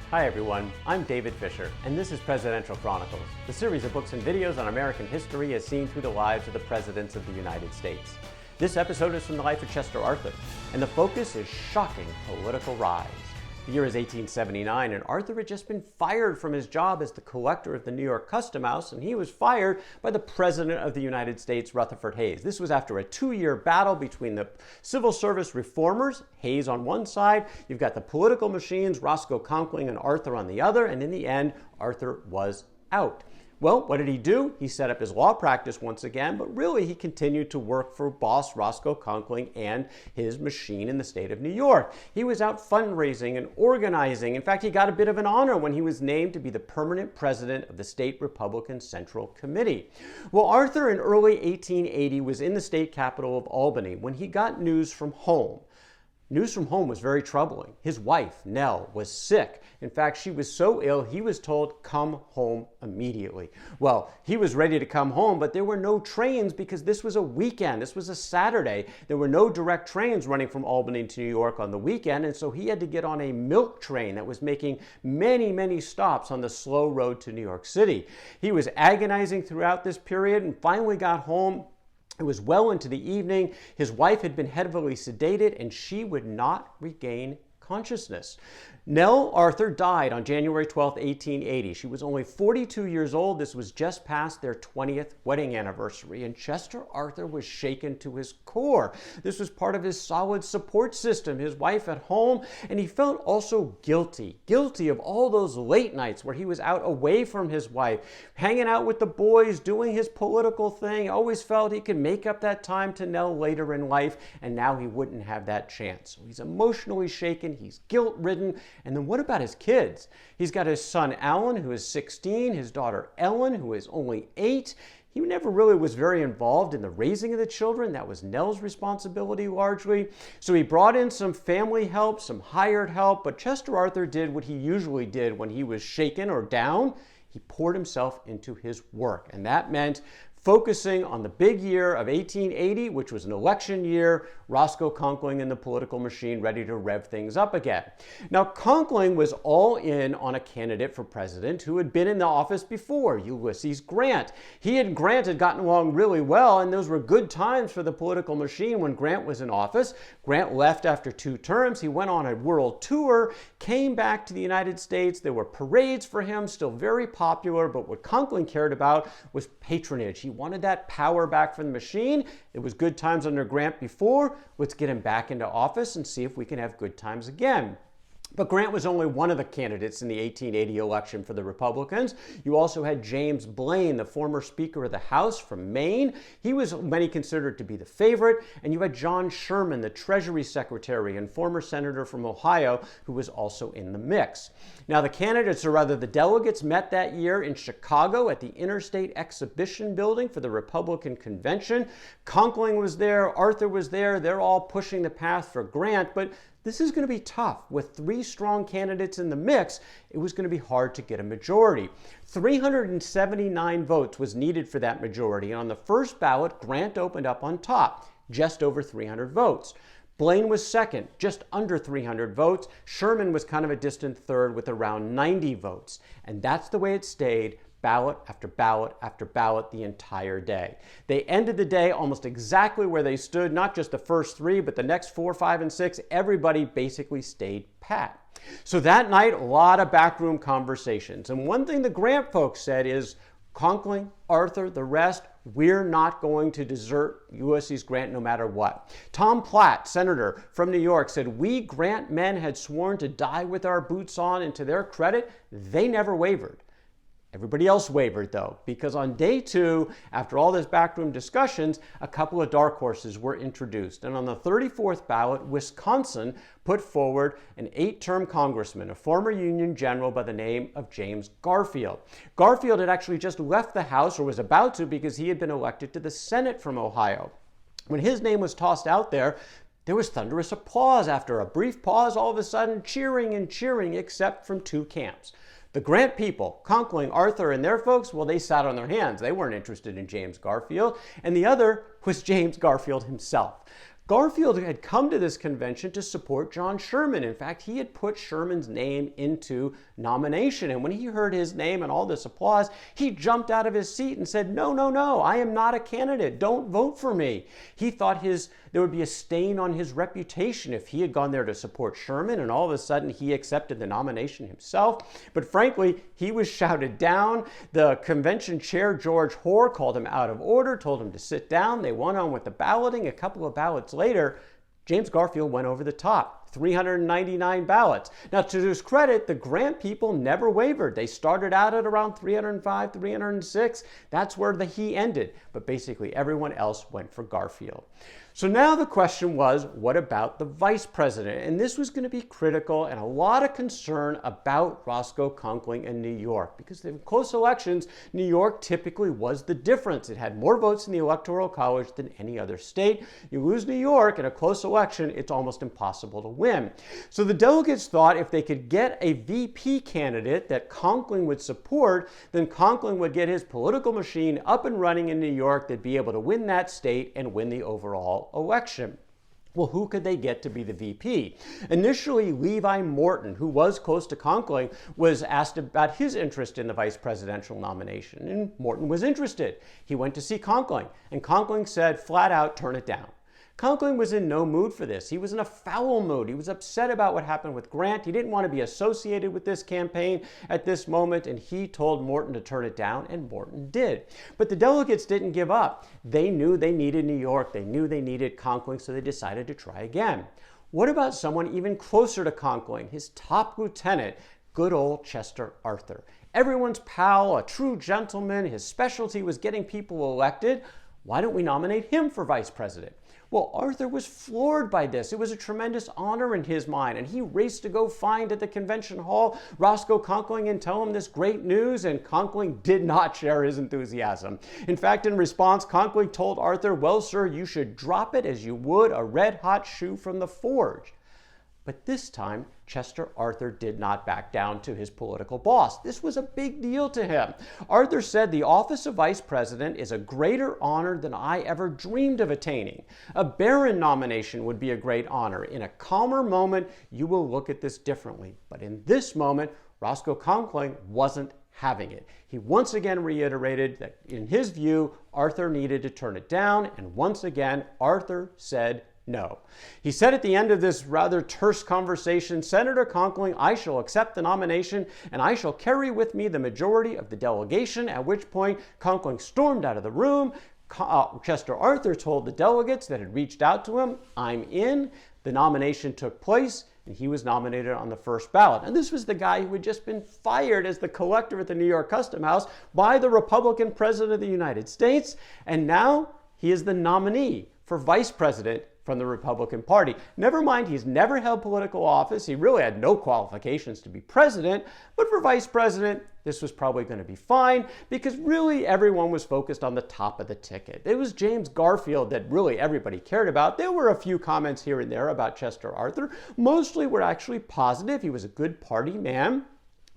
Hi everyone, I'm David Fisher, and this is Presidential Chronicles, the series of books and videos on American history as seen through the lives of the presidents of the United States. This episode is from the life of Chester Arthur, and the focus is shocking political rise. The year is 1879, and Arthur had just been fired from his job as the collector of the New York Custom House, and he was fired by the President of the United States, Rutherford Hayes. This was after a 2-year battle between the civil service reformers, Hayes on one side, you've got the political machines, Roscoe Conkling and Arthur on the other, and in the end, Arthur was out. Well, what did he do? He set up his law practice once again, but really he continued to work for boss Roscoe Conkling and his machine in the state of New York. He was out fundraising and organizing. In fact, he got a bit of an honor when he was named to be the permanent president of the State Republican Central Committee. Well, Arthur in early 1880 was in the state capital of Albany when he got news from home. News from home was very troubling. His wife, Nell, was sick. In fact, she was so ill, he was told, come home immediately. Well, he was ready to come home, but there were no trains because this was a weekend. This was a Saturday. There were no direct trains running from Albany to New York on the weekend, and so he had to get on a milk train that was making many, many stops on the slow road to New York City. He was agonizing throughout this period and finally got home. It was well into the evening. His wife had been heavily sedated and she would not regain consciousness. Nell Arthur died on January 12, 1880. She was only 42 years old. This was just past their 20th wedding anniversary, and Chester Arthur was shaken to his core. This was part of his solid support system, his wife at home, and he felt also guilty of all those late nights where he was out away from his wife, hanging out with the boys, doing his political thing. He always felt he could make up that time to Nell later in life, and now he wouldn't have that chance. So he's emotionally shaken, he's guilt-ridden. And then what about his kids? He's got his son Alan, who is 16, his daughter Ellen, who is only 8. He never really was very involved in the raising of the children. That was Nell's responsibility largely. So he brought in some family help, some hired help, but Chester Arthur did what he usually did when he was shaken or down. He poured himself into his work, and that meant focusing on the big year of 1880, which was an election year, Roscoe Conkling and the political machine ready to rev things up again. Now, Conkling was all in on a candidate for president who had been in the office before, Ulysses Grant. He and Grant had gotten along really well, and those were good times for the political machine when Grant was in office. Grant left after 2 terms. He went on a world tour, came back to the United States. There were parades for him, still very popular, but what Conkling cared about was patronage. He wanted that power back from the machine. It was good times under Grant before. Let's get him back into office and see if we can have good times again. But Grant was only one of the candidates in the 1880 election for the Republicans. You also had James Blaine, the former Speaker of the House from Maine. He was many considered to be the favorite. And you had John Sherman, the Treasury Secretary and former Senator from Ohio, who was also in the mix. Now, the candidates, or rather the delegates, met that year in Chicago at the Interstate Exhibition Building for the Republican Convention. Conkling was there, Arthur was there. They're all pushing the path for Grant, but this is going to be tough. With 3 strong candidates in the mix, it was going to be hard to get a majority. 379 votes was needed for that majority, and on the first ballot, Grant opened up on top, just over 300 votes. Blaine was second, just under 300 votes. Sherman was kind of a distant third with around 90 votes. And that's the way it stayed, ballot after ballot after ballot the entire day. They ended the day almost exactly where they stood, not just the first 3, but the next 4, 5, and 6. Everybody basically stayed pat. So that night, a lot of backroom conversations. And one thing the Grant folks said is, Conkling, Arthur, the rest, we're not going to desert Ulysses Grant no matter what. Tom Platt, senator from New York, said, we Grant men had sworn to die with our boots on, and to their credit, they never wavered. Everybody else wavered, though, because on day 2, after all this backroom discussions, a couple of dark horses were introduced. And on the 34th ballot, Wisconsin put forward an 8-term congressman, a former Union general by the name of James Garfield. Garfield had actually just left the House, or was about to, because he had been elected to the Senate from Ohio. When his name was tossed out there was thunderous applause. After a brief pause, all of a sudden, cheering and cheering, except from 2 camps. The Grant people, Conkling, Arthur, and their folks, well, they sat on their hands. They weren't interested in James Garfield. And the other was James Garfield himself. Garfield had come to this convention to support John Sherman. In fact, he had put Sherman's name into nomination. And when he heard his name and all this applause, he jumped out of his seat and said, no, no, no, I am not a candidate. Don't vote for me. He thought there would be a stain on his reputation if he had gone there to support Sherman and all of a sudden he accepted the nomination himself. But frankly, he was shouted down. The convention chair, George Hoar, called him out of order, told him to sit down. They went on with the balloting. A couple of ballots later, James Garfield went over the top, 399 ballots. Now, to his credit, the Grant people never wavered. They started out at around 305, 306. That's where he ended. But basically, everyone else went for Garfield. So now the question was, what about the vice president? And this was going to be critical and a lot of concern about Roscoe Conkling in New York, because in close elections, New York typically was the difference. It had more votes in the Electoral College than any other state. You lose New York in a close election, it's almost impossible to win. So the delegates thought if they could get a VP candidate that Conkling would support, then Conkling would get his political machine up and running in New York. They'd be able to win that state and win the overall election. Well, who could they get to be the VP? Initially, Levi Morton, who was close to Conkling, was asked about his interest in the vice presidential nomination, and Morton was interested. He went to see Conkling, and Conkling said flat out, turn it down. Conkling was in no mood for this. He was in a foul mood. He was upset about what happened with Grant. He didn't want to be associated with this campaign at this moment, and he told Morton to turn it down, and Morton did. But the delegates didn't give up. They knew they needed New York. They knew they needed Conkling, so they decided to try again. What about someone even closer to Conkling, his top lieutenant, good old Chester Arthur? Everyone's pal, a true gentleman. His specialty was getting people elected. Why don't we nominate him for vice president? Well, Arthur was floored by this. It was a tremendous honor in his mind, and he raced to go find at the convention hall Roscoe Conkling and tell him this great news, and Conkling did not share his enthusiasm. In fact, in response, Conkling told Arthur, well, sir, you should drop it as you would a red-hot shoe from the forge. But this time, Chester Arthur did not back down to his political boss. This was a big deal to him. Arthur said, the office of vice president is a greater honor than I ever dreamed of attaining. A barren nomination would be a great honor. In a calmer moment, you will look at this differently. But in this moment, Roscoe Conkling wasn't having it. He once again reiterated that in his view, Arthur needed to turn it down, and once again, Arthur said no. He said at the end of this rather terse conversation, Senator Conkling, I shall accept the nomination and I shall carry with me the majority of the delegation, at which point Conkling stormed out of the room. Chester Arthur told the delegates that had reached out to him, I'm in. The nomination took place and he was nominated on the first ballot. And this was the guy who had just been fired as the collector at the New York Custom House by the Republican president of the United States. And now he is the nominee for vice president from the Republican Party. Never mind, he's never held political office. He really had no qualifications to be president, but for vice president, this was probably going to be fine because really everyone was focused on the top of the ticket. It was James Garfield that really everybody cared about. There were a few comments here and there about Chester Arthur. Mostly were actually positive. He was a good party man.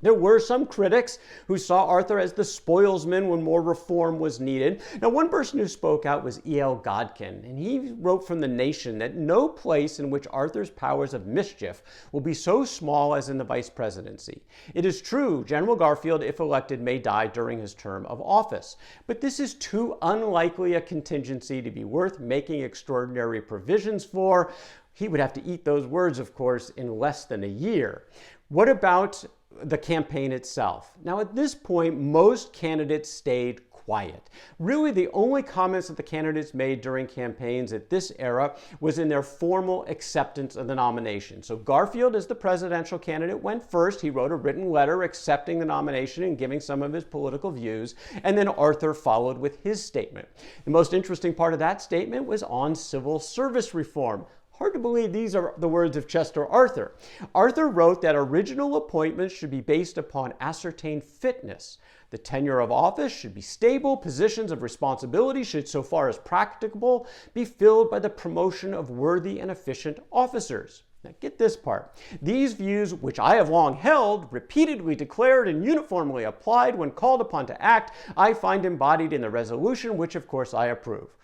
There were some critics who saw Arthur as the spoilsman when more reform was needed. Now, one person who spoke out was E.L. Godkin, and he wrote from The Nation that no place in which Arthur's powers of mischief will be so small as in the vice presidency. It is true, General Garfield, if elected, may die during his term of office, but this is too unlikely a contingency to be worth making extraordinary provisions for. He would have to eat those words, of course, in less than a year. What about the campaign itself? Now, at this point, most candidates stayed quiet. Really, the only comments that the candidates made during campaigns at this era was in their formal acceptance of the nomination. So Garfield, as the presidential candidate, went first. He wrote a written letter accepting the nomination and giving some of his political views. And then Arthur followed with his statement. The most interesting part of that statement was on civil service reform. Hard to believe these are the words of Chester Arthur. Arthur wrote that original appointments should be based upon ascertained fitness. The tenure of office should be stable. Positions of responsibility should, so far as practicable, be filled by the promotion of worthy and efficient officers. Now get this part. These views, which I have long held, repeatedly declared, and uniformly applied when called upon to act, I find embodied in the resolution, which of course I approve.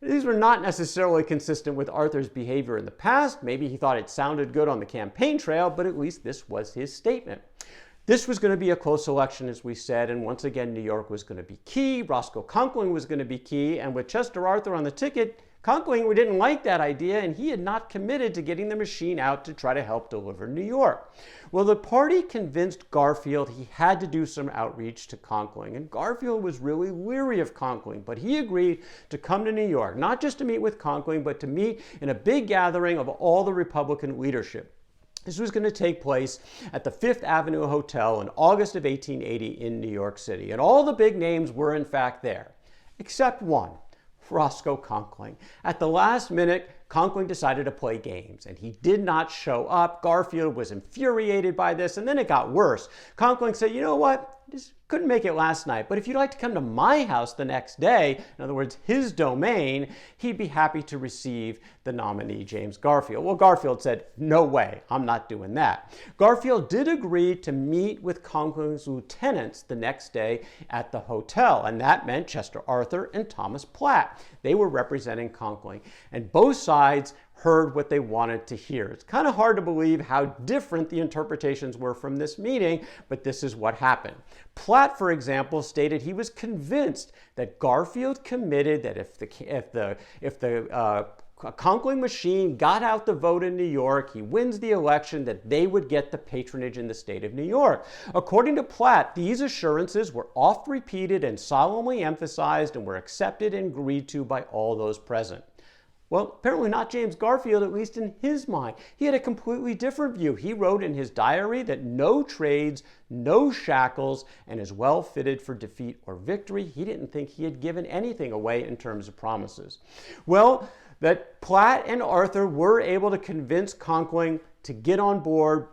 These were not necessarily consistent with Arthur's behavior in the past. Maybe he thought it sounded good on the campaign trail, but at least this was his statement. This was going to be a close election, as we said, and once again, New York was going to be key. Roscoe Conkling was going to be key, and with Chester Arthur on the ticket, Conkling didn't like that idea, and he had not committed to getting the machine out to try to help deliver New York. Well, the party convinced Garfield he had to do some outreach to Conkling, and Garfield was really leery of Conkling, but he agreed to come to New York, not just to meet with Conkling, but to meet in a big gathering of all the Republican leadership. This was going to take place at the Fifth Avenue Hotel in August of 1880 in New York City, and all the big names were in fact there, except one. Roscoe Conkling. At the last minute, Conkling decided to play games, and he did not show up. Garfield was infuriated by this, and then it got worse. Conkling said, you know what? Just couldn't make it last night, but if you'd like to come to my house the next day, in other words, his domain, he'd be happy to receive the nominee, James Garfield. Well, Garfield said, no way, I'm not doing that. Garfield did agree to meet with Conkling's lieutenants the next day at the hotel, and that meant Chester Arthur and Thomas Platt. They were representing Conkling, and both sides heard what they wanted to hear. It's kind of hard to believe how different the interpretations were from this meeting, but this is what happened. Platt, for example, stated he was convinced that Garfield committed that if the Conkling machine got out the vote in New York, he wins the election, that they would get the patronage in the state of New York. According to Platt, these assurances were oft repeated and solemnly emphasized and were accepted and agreed to by all those present. Well, apparently not James Garfield, at least in his mind. He had a completely different view. He wrote in his diary that no trades, no shackles, and is well fitted for defeat or victory. He didn't think he had given anything away in terms of promises. Well, that Platt and Arthur were able to convince Conkling to get on board,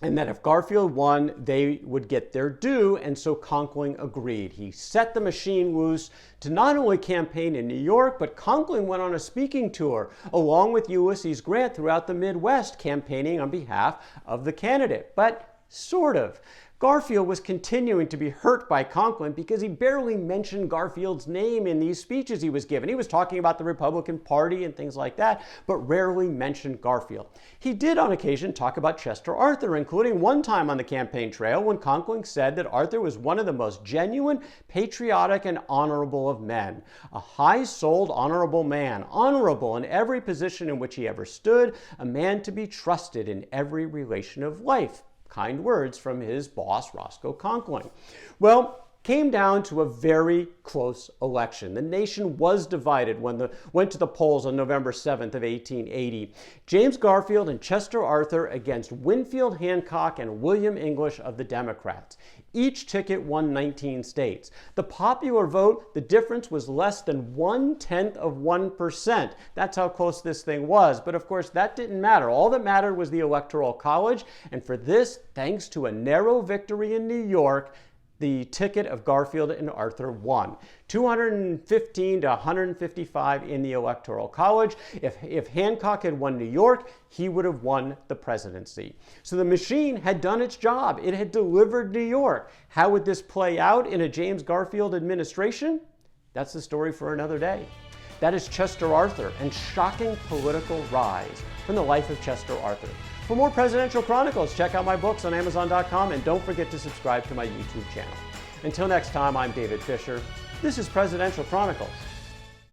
and that if Garfield won, they would get their due, and so Conkling agreed. He set the machine loose to not only campaign in New York, but Conkling went on a speaking tour along with Ulysses Grant throughout the Midwest, campaigning on behalf of the candidate. But sort of. Garfield was continuing to be hurt by Conkling because he barely mentioned Garfield's name in these speeches he was giving. He was talking about the Republican Party and things like that, but rarely mentioned Garfield. He did on occasion talk about Chester Arthur, including one time on the campaign trail when Conkling said that Arthur was one of the most genuine, patriotic, and honorable of men. A high-souled, honorable man, honorable in every position in which he ever stood, a man to be trusted in every relation of life. Kind words from his boss, Roscoe Conkling. Well, came down to a very close election. The nation was divided when went to the polls on November 7th of 1880. James Garfield and Chester Arthur against Winfield, Hancock, and William English of the Democrats. Each ticket won 19 states. The popular vote, the difference was less than 0.1%. That's how close this thing was. But of course, that didn't matter. All that mattered was the Electoral College. And for this, thanks to a narrow victory in New York, the ticket of Garfield and Arthur won. 215 to 155 in the Electoral College. If Hancock had won New York, he would have won the presidency. So the machine had done its job. It had delivered New York. How would this play out in a James Garfield administration? That's the story for another day. That is Chester Arthur and shocking political rise from the life of Chester Arthur. For more Presidential Chronicles, check out my books on Amazon.com and don't forget to subscribe to my YouTube channel. Until next time, I'm David Fisher. This is Presidential Chronicles.